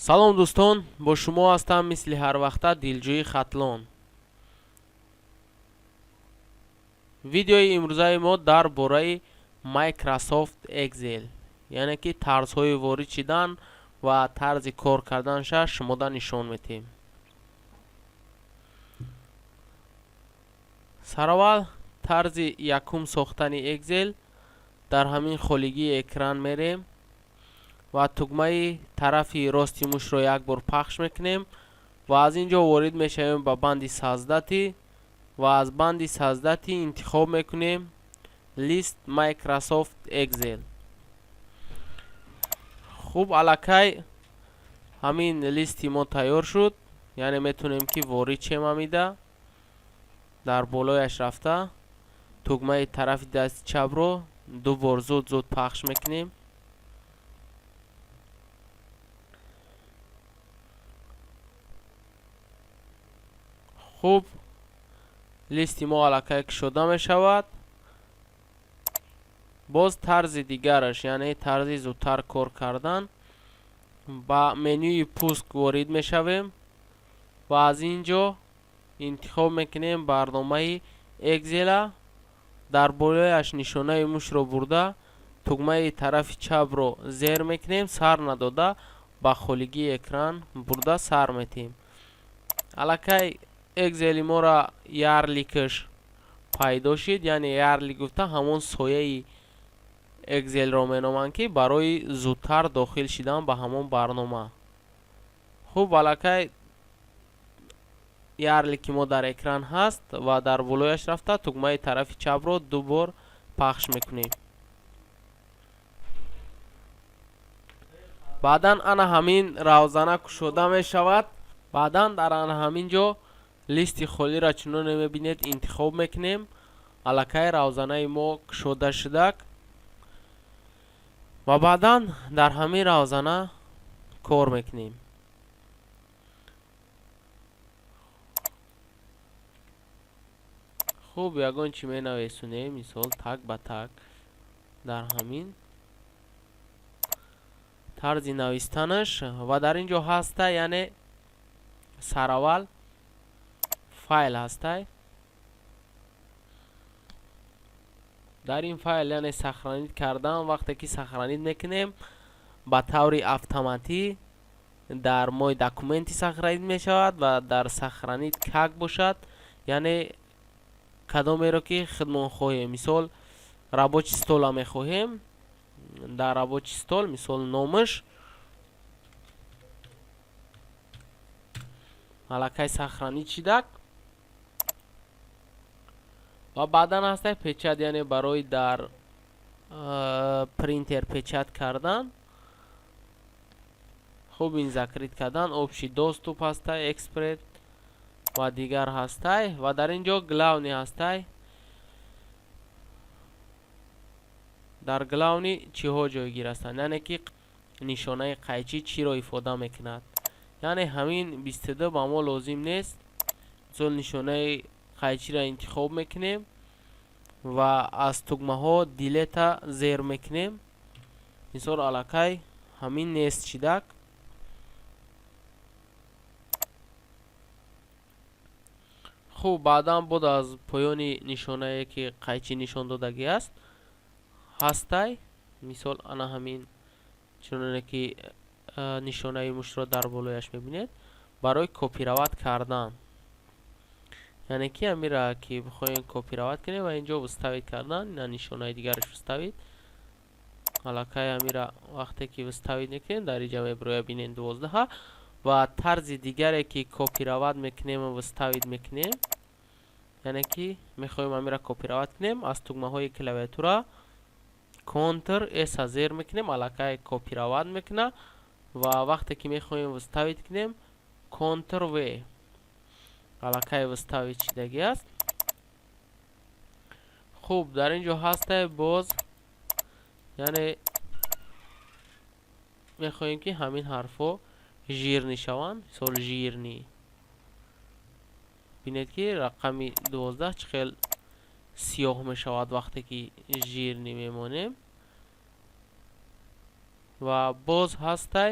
салом дӯстон, бо шумо ҳастам мисли ҳар вақта дилҷӯи хатлон. видеои имрӯзаи мо дар бораи Microsoft Excel, яъне ки тарзҳои ворид шидан ва тарзи кор карданаш шумода нишон медиҳем. сараввал тарзи якум сохтани Excel, дар ҳамин холигии экран мерем ва тугмаи тарафи рости мушро як бор пахш мекунем ва аз инҷо ворид мешавем ба банди саздати ва аз банди саздати интихоб мекунем лист Microsoft Excel. хуб, аллакай ҳамин листи мо тайёр шуд, яъне метунем ки ворид шем ҳамида. дар болояш рафта тугмаи тарафи дасти чапро ду бор зуд пахш мекунем. хуб, листи мо аллакай кушода мешавад. боз тарзи дигараш, яъне тарзи зудтар кор кардан, ба менюи пуск ворид мешавем ва аз инҷо интихоб мекунем барномаи Excel. дар болояш нишонаи мушро бурда тугмаи тарафи чапро зер мекунем, сар надода ба холигии экран бурда сар метиҳем. аллакай Excel-и мора ярликаш пайдо шид, яъне ярли гуфта ҳамон сояи Excel-ро меноманд ки барои зудтар дохил шидан ба ҳамон барнома. хуб, аллакай ярлики мо дар экран ҳаст ва дар болояш рафта тугмаи тарафи чапро ду бор пахш мекунем. баъдан ана ҳамин равзана кушода мешавад. баъдан дар ана ҳамин ҷо листи холиро чуноне мебинед интихоб мекунем. аллакай равзанаи мо кушода шудак ва баъдан дар ҳамин равзана кор мекунем. хуб, ягон чӣ менависунем, мисол так ба так дар ҳамин тарзи навистанаш ва дар ин ҷо ҳастай, яъне сараввал файл ҳастай. дар ин файл яъне сахранид кардан, вақте ки сахранид мекунем ба таври автоматӣ дар мои документи сахранид мешавад ва дар сахранид как бошад, яъне кадомеро ки хидмон хоҳем. мисол рабочий стола мехоҳем, дар рабочий стол мисол номаш аллакай сахранид шидак ва баъдан ҳастай печат, яъне барои дар принтер печат кардан. хуб, ин закрит кардан, опши доступ ҳастай, экспрет ва дигар ҳастай ва дар ин ҷо главни ҳастай. дар главни чиҳо ҷойгир ҳастанд, яъне ки нишонаи қайчӣ чиро ифода мекунад. яъне ҳамин 22 ба мо лозим нест. мисол нишонаи қайчиро интихоб мекунем ва аз тугмаҳо дилета зер мекунем. мисол аллакай ҳамин нест шидак. хуб, баъдан буд аз поёни нишонае ки қайчӣ нишон додагӣ аст ҳастай. мисол ана ҳамин чуноне ки нишонаи мушро дар болояш мебинед барои копирават кардан, яъне ки амира ки бихоем копирават кунем ва инҷо виставид кардан, ина нишонаи дигараш виставид. аллакай амира вақте ки виставид мекунем дар инҷа мебирояд бинед 12 ва тарзи дигаре ки копирават мекунем виставид мекунем, яъне ки мехоҳем амира копирават кунем. аз тугмаҳои клавиатура Ctrl S зер мекунем, аллакай копирават мекуна ва вақте ки мехоҳем виставид кунем Ctrl V аллакай виставид шидагӣ аст. хуб, дар ин ҷо ҳастай боз, яъне мехоҳем ки ҳамин ҳарфҳо жирнӣ шаванд. мисол жирнӣ. бинед ки рақами 12 чӣ хел сиёҳ мешавад вақте ки жирнӣ мемонем. ва боз ҳастай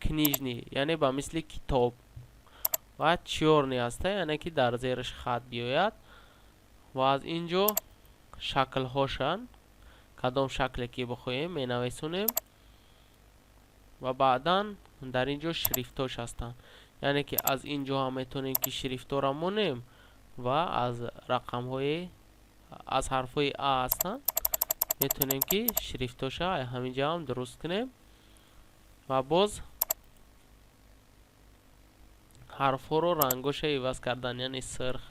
книжный, яъне ба мисли китоб ва чёрный аста, яъне ки дар зераш хат биёяд. ва аз ин ҷо шаклҳошанд, кадом шакле ки бихоҳем менависонем ва баъдан дар ин ҷо шрифтош ҳастанд, яъне ки аз ин ҷо ҳам метавонем ки шрифтора монем ва аз рақамҳои аз ҳарфҳои а ҳастанд метавонем ки шрифтоша ҳамин ҷо ҳам дуруст кунем ва боз ҳарфҳоро рангоша иваз кардан, яъне сирх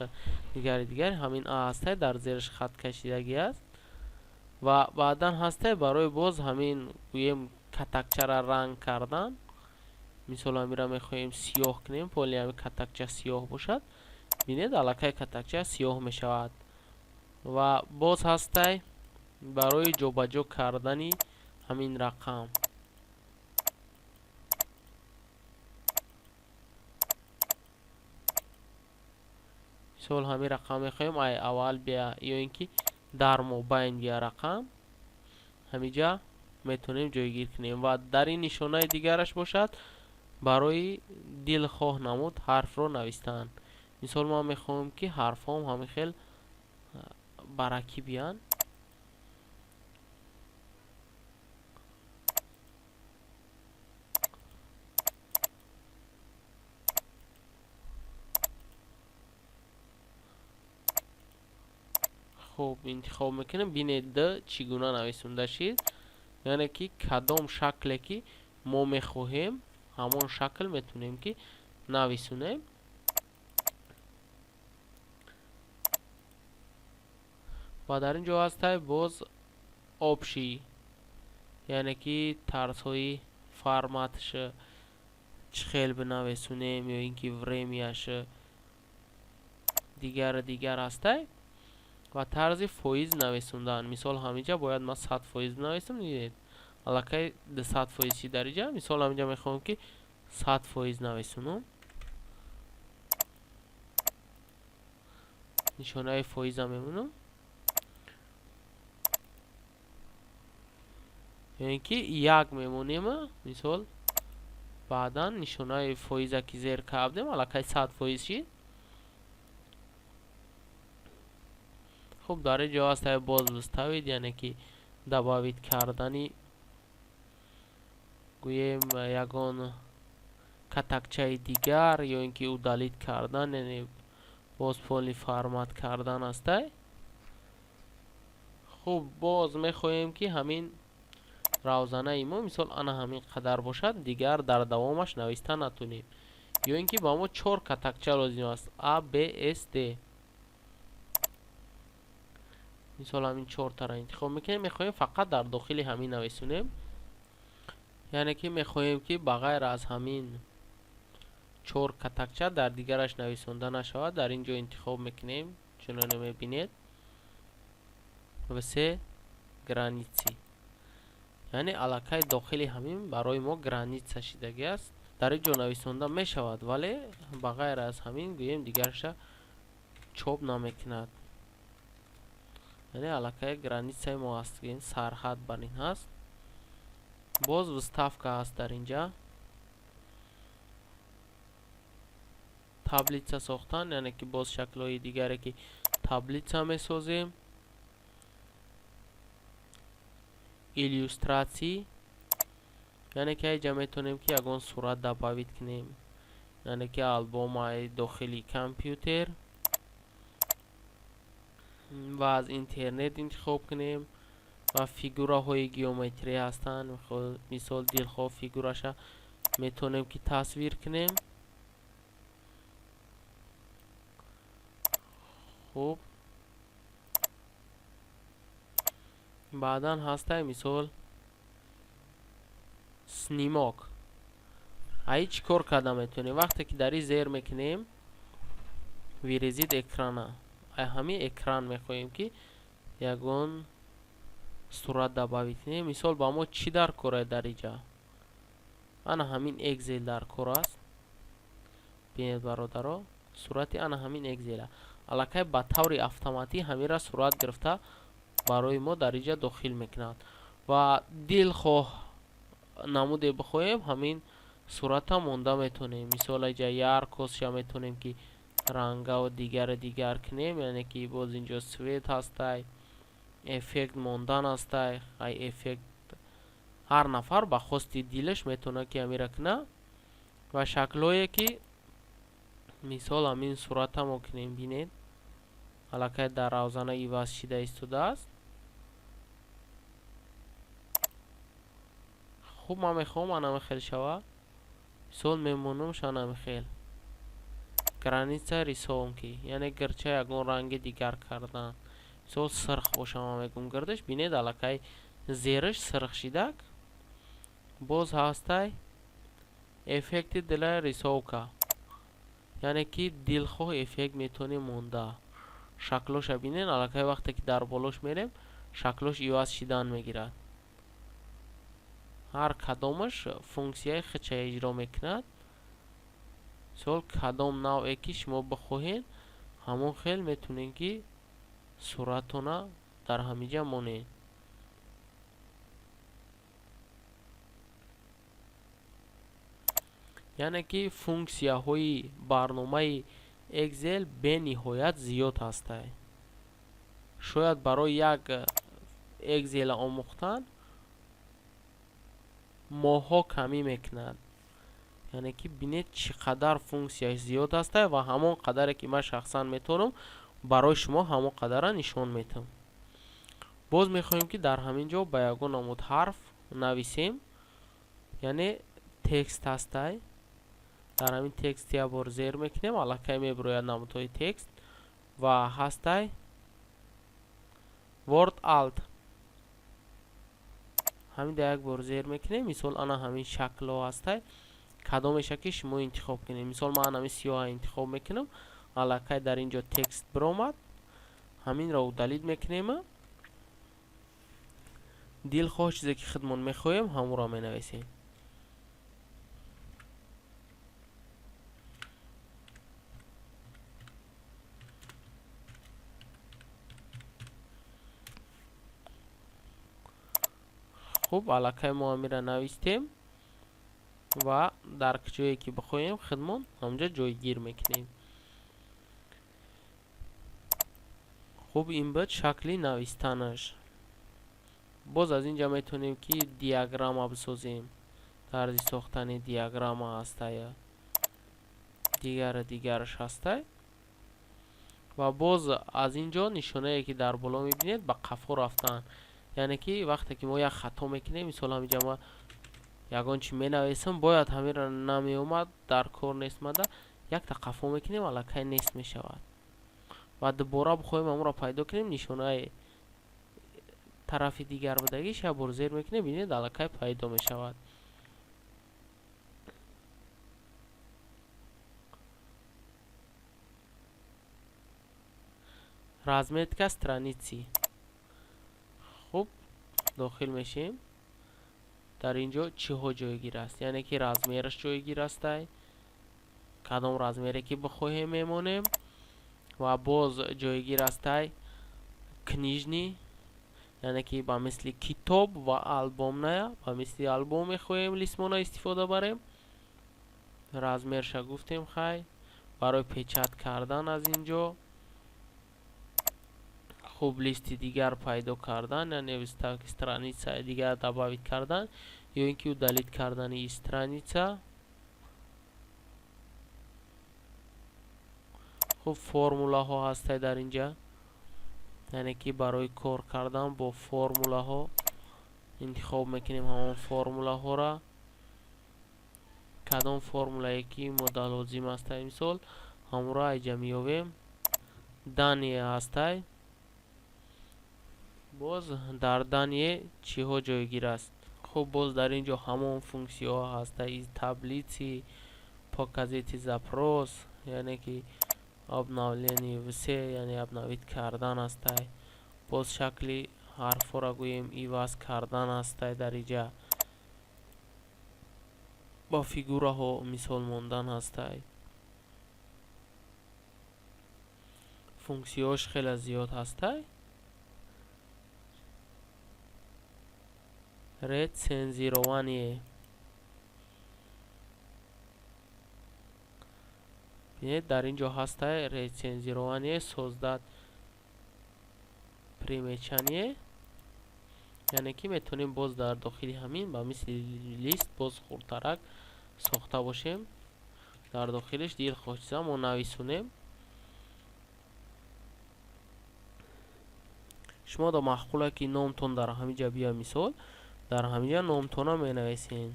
дигари ҳамин а ҳастай дар зераш хат кашидагӣ аст. ва баъдан ҳастай барои боз ҳамин гӯем катакчара ранг кардан. мисол ҳамира мехоҳем сиёҳ кунем, поли ҳами катакча сиёҳ бошад, бинед аллакай катакча сиёҳ мешавад. ва боз ҳастай барои ҷобаҷо кардани ҳамин рақам. мисол ҳамин рақам мехоҳем ай аввал бия ё ин ки дар мобайн бия рақам, ҳаминҷа метавонем ҷойгир кунем. ва дар ин нишонаи дигараш бошад барои дилхоҳ намуд ҳарфро навистан. мисол ман мехоҳам ки ҳарфҳом ҳамин хел баракӣ биянд. хуб интихоб мекунем, бинед д чӣ гуна нависонда шид, яъне ки кадом шакле ки мо мехоҳем ҳамон шакл метавонем ки нависонем. ва дар ин ҷо ҳастай боз опши, яъне ки тарзҳои форматш чӣ хел бинависонем ё ин ки времяш дигар ҳастай. ва тарзи фоиз нависондан, мисол ҳаминҷа бояд ман 100% бинависам, дидед аллакай 200% дариҷа. мисол ҳаминҷа мехоҳам ки 100% нависонам, нишонаи фоиза мемонам, ё ин ки 1 мемонем. мисол баъдан нишонаи фоиза ки зер кардем аллакай 100% шид. хуб дар ин ҷо ҳастай боз виставид, яъне ки дабавид кардани гӯем ягон катакчаи дигар ё ин ки удалит кардан, яъне боз поли формат кардан ҳастай. хуб боз мехоҳем ки ҳамин равзанаи мо мисол ана ҳамин қадар бошад, дигар дар давомаш нависта натонем, ё ин ки ба мо 4 катакча лозим аст, a b s d. мисол ҳамин 4таро интихоб мекунем, мехоҳем фақат дар дохили ҳамин нависонем, яъне ки мехоҳем ки ба ғайр аз ҳамин 4 катакча дар дигараш нависонда нашавад. дар ин ҷо интихоб мекунем, чуноне мебинед все граници, яъне аллакай дохили ҳамин барои мо граница шидагӣ аст. дар ин ҷо нависонда мешавад, вале ба ғайр аз ҳамин гӯем дигараша чоп намекунад, яъне аллакай границаи мо аст, сарҳад бар ин ҳаст. боз виставка ҳаст дар ин ҷа, таблица сохтан, яъне ки боз шаклҳои дигаре ки таблица месозем. иллюстратсӣ, яъне ки айҷа метавонем ки ягон сурат дабавид кунем, яъне ки албомаи дохили компютер ва аз интернет интихоб кунем. ва фигураҳои геометрӣ ҳастанд, мисол дилхоҳ фигураша метавонем ки тасвир кунем. хуб баъдан ҳастай мисол снимок. ай чӣ кор карда метавонем? вақте ки дар ин зер мекунем вирезид экрана, ай ҳамин экран мехоҳем ки ягон сурат дабавид кунем. мисол ба мо чӣ дар кора дар ин ҷа? ана ҳамин экзел дар кор аст. бинед бародаро, сурати ана ҳамин экзела, аллакай ба таври автоматӣ ҳамира сурат гирифта барои мо дар ин ҷа дохил мекунад. ва дилхоҳ намуде бихоҳем ҳамин صورتا مونده میتونیم. مثال اینجا یارکوس میتونیم که رنگا و دیگر کنیم، یعنی که باز اینجا سویت هسته، افکت موندن هسته. ای افکت هر نفر با خواستی دیلش میتونه که امیر کنه. و شکلایی که مثال همین صورت هم کنیم بینید علاقه در روزانه ایواز شده ایستوده است. خوب ما میخوام انا خیل شوه. مثال میمونم شانه خیل گرانیسه ریسوم کی، یعنی گرچه یکون رنگ دیگر کردن. مثال سرخ باشه ما میگم گردش بینید علاقه زیرش سرخ شیدک. باز هسته افکت دل ریسوکا، یعنی که دلخو افکت میتونی مونده. شکلش بینید علاقه وقتی که در بالوش میریم شکلش ایواز شیدن میگیرد. هر کدامش فونکسیای خچه اجرا میکند. مثال کدام نوعی که شما بخواهید همون خیل میتونین که صورتونا در همینجا مونین. یعنی که فونکسیاهای برنامه اکسل به نهایت زیاد هسته. شاید برای یک اکسل آموختن ماها کمی میکند. یعنی که بینید چقدر فونکسیای زیاد هسته و همون قدری که من شخصا میتونم برای شما همون قدر نشون میتونم. باز میخوایم که در همین جا با یگون نمود حرف نویسیم، یعنی تکست هسته. در همین تکست یا بار زیر میکنیم علاقه میبروید نمودهای تکست و هسته ورد آلت همین در یک بار زیر میکنیم. مثال انا همین شکل ها هسته کدام شکل شما انتخاب کنیم. مثال من همین سیاه انتخاب میکنم علاقه در اینجا تکست برامد همین را دلیل میکنیم. دل خواه چیزی که خودمون میخوایم همون را مینویسیم. خوب علاقه ما میره نویستیم و در جایی که بخوایم خودمون همونجا جایگیر میکنیم. خوب این بود شکلی نویستنش. باز از اینجا میتونیم که دیاگرام بسازیم. طرز ساختن دیاگرام هسته یا دیگرش هسته. و باز از اینجا نشونه که در بالا میبینید با قفا رفتن، یعنی که وقتی که ما یک خطا میکنیم مثلا همینجا ما یگان چی مینویسم باید همین را نمی اومد در کار نیست مده یک تا قفا میکنیم علاقه نیست میشود و دوباره بخوایم همون را پیدا کنیم نشونه طرف دیگر بدگیش یا برزیر میکنیم بینید علاقه پیدا میشود. разметка страницы. خوب داخل میشیم. در اینجا چه ها جایگیر است، یعنی که رزمیرش جایگیر است، کدام رزمیری که بخواهیم میمونیم و باز جایگیر است کنیجنی، یعنی که با مثل کتاب و آلبوم نه با مثل آلبوم میخواهیم لیسمونا استفاده بریم. رزمیرش گفتیم خیلی برای پیچت کردن از اینجا. خوب لیستی دیگر پیدا کردن یا نوشته استرانیچه دیگر دباوید کردن یا اینکه دلیت کردن استرانیچه. خوب فرموله ها هسته در اینجا، یعنی که برای کار کردن با فرموله ها انتخاب میکنیم همون فرموله ها را. کدام فرموله که مدل لازم هسته مثال همون را اینجا میابیم. دانیه هسته باز در دانیه چی ها جایگیر است. خب باز در اینجا همون فونکسی ها هسته از تابلیتی پاکازیتی زپروس، یعنی که обновление وسه یعنی ابنویت کردن هسته. باز شکلی حرف را گوییم ایواز کردن هسته در اینجا با فیگوره ها مثال موندن هسته. فونکسی هاش خیلی زیاد هسته. ریت سنزیروانی бинед дар ин ҷо ҳастай рецензирование создат примечание, яъне ки метавонем боз дар дохили ҳамин ба мисли лист боз хурдтарак сохта бошем. дар дохилиш дилхоҳчиза мо нависунем. шумо до маъқуле ки номтон дар ҳаминҷа биё, мисол дар ҳаминҷа номтона менависем.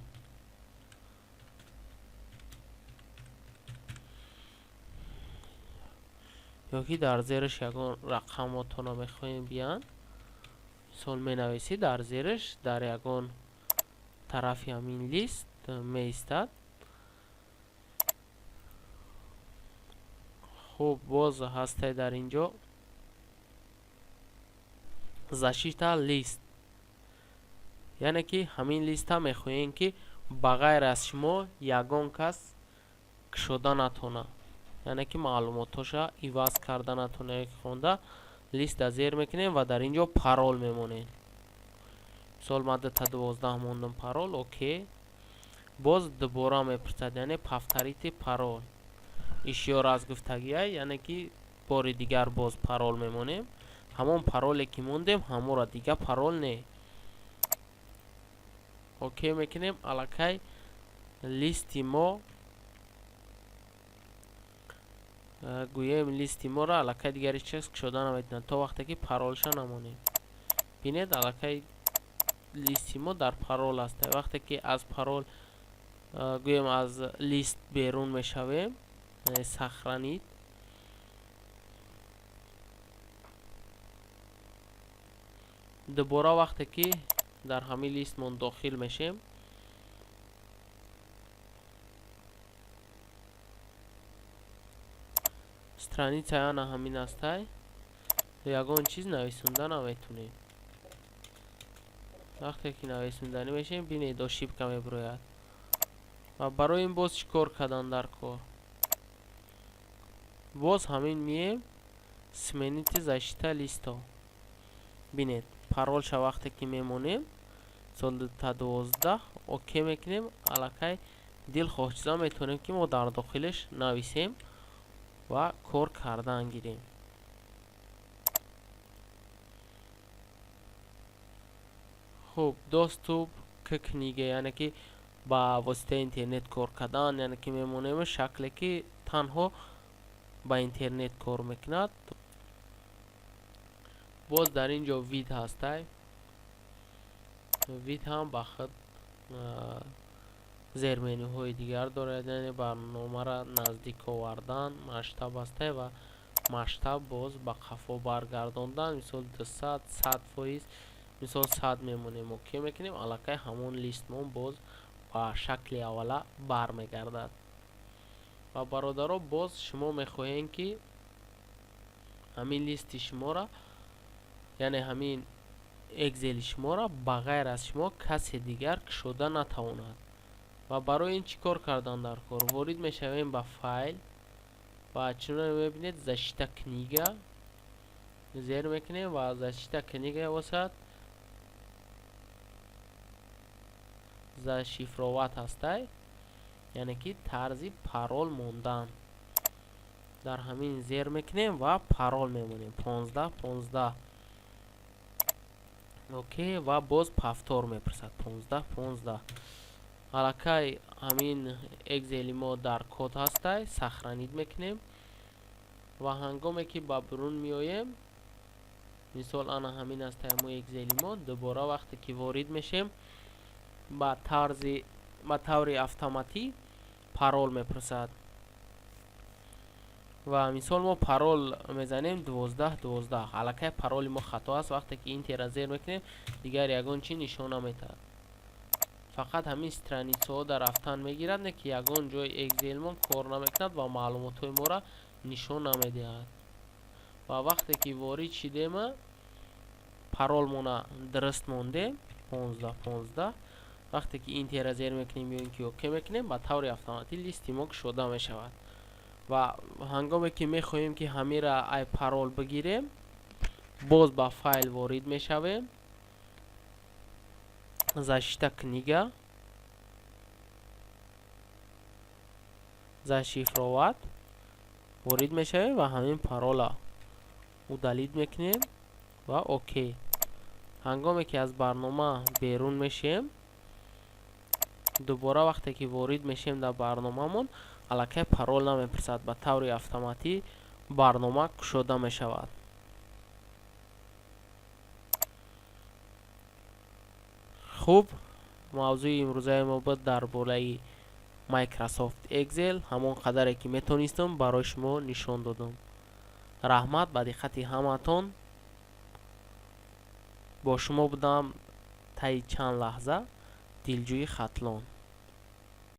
ёки дар зериш ягон рақамотона мехоҳем биян, мисол менависӣ дар зериш дар ягон тарафи ҳамин лист меистад. хуб, боз ҳастай дар ин ҷо защита лист, яъне ки ҳамин листа мехоҳем ки ба ғайр аз шумо ягон кас кушода натона, яъне ки маълумотоша иваз карда натона ёки хонда. листа зер мекунем ва дар ин ҷо парол мемонем. мисол ман 12 мондам парол, окей. боз дубора мепурсад, яъне повторите парол. ишё раз гуфтагия, яъне ки бори дигар боз парол мемонем. ҳамон пароле ки мондем ҳамонро дига парол не. окей мекунем. аллакай листи мо гӯем листи моро аллакай дигар ҳеҷ кас кушода наметавонад то вақте ки паролша намонем. бинед аллакай листи мо дар парол аст. вақте ки аз парол гӯем аз лист берун мешавем, сохранид, дубора вақте ки дар ҳамин листмон дохил мешем, страницаи на ҳамин астай, ягон чиз нависунда наметунем. вақте ки нависунданӣ мешем, бинед ошибка мебирояд. ва барои ин боз чӣ кор кардан дар кор? боз ҳамин мием смените защита листо. бинед паролша вақте ки мемонем сол 12 окей мекунем. аллакай дилхоҳчиза метавонем ки мо дар дохилиш нависем ва кор кардан гирем. хуб, доступ к книге, яъне ки ба воситаи интернет кор кардан, яъне ки мемонем шакле ки танҳо ба интернет кор мекунад. боз дар ин ҷо вид ҳастай. вид ҳам ба худ зерменӯҳои дигар дорад, яъне барномаро наздик овардан, масштаб ҳастай ва масштаб боз ба қафо баргардондан, мисол 200 100%, мисол 100 мемонем. окей мекунем. аллакай ҳамон листмон боз ба шакли аввала бармегардад. ва бародаро, боз шумо мехоҳем ки ҳамин листи шуморо, яъне ҳамин экзели шуморо ба ғайр аз шумо касе дигар кушода натавонад. ва барои ин чӣ кор кардан дар кор? ворид мешавем ба файл ва чунон мебинед защита книга зер мекунем ва защита книга бошад зашифроват ҳастай, яъне ки тарзи парол мондан. дар ҳамин зер мекунем ва парол мемонем 15 окей. ва боз повтор мепурсад 15. аллакай ҳамин экзели мо дар код ҳастай, сохранид мекунем ва ҳангоме ки ба бурун меоем, мисол ана ҳамин ҳастай мо экзели мо, дубора вақте ки ворид мешем ба таври автоматӣ парол мепурсад. ва мисол мо парол мезанем 12. аллакай пароли мо хато аст. вақте ки интера зер мекунем дигар ягон чӣ нишон наметавад. фақат ҳамин страницаҳо дар рафтан мегирад, не ки ягон ҷои экзелмон кор намекунад ва маълумотҳои моро нишон намедиҳад. ва вақте ки ворид шидем паролмона дуруст мондем 15. вақте ки интера зер мекунем ё ин ки окей мекунем, ба таври автоматӣ листи мо кушода мешавад. ва ҳангоме ки мехоҳем ки ҳамира ай парол бигирем, боз ба файл ворид мешавем, защита книга, зашифроват ворид мешавем ва ҳамин парола удалид мекунем ва окей. ҳангоме ки аз барнома берун мешем, дубора вақте ки ворид мешем дар барномамон, аллакай парол намепурсад, ба таври автоматӣ барнома кушода мешавад. хуб, мавзӯи имрӯзаи мо буд дар бораи Microsoft Excel. ҳамон қадаре ки метонистам барои шумо нишон додам. раҳмат ба диққати ҳаматон. бо шумо будам таи чанд лаҳза. дилҷӯи хатлон.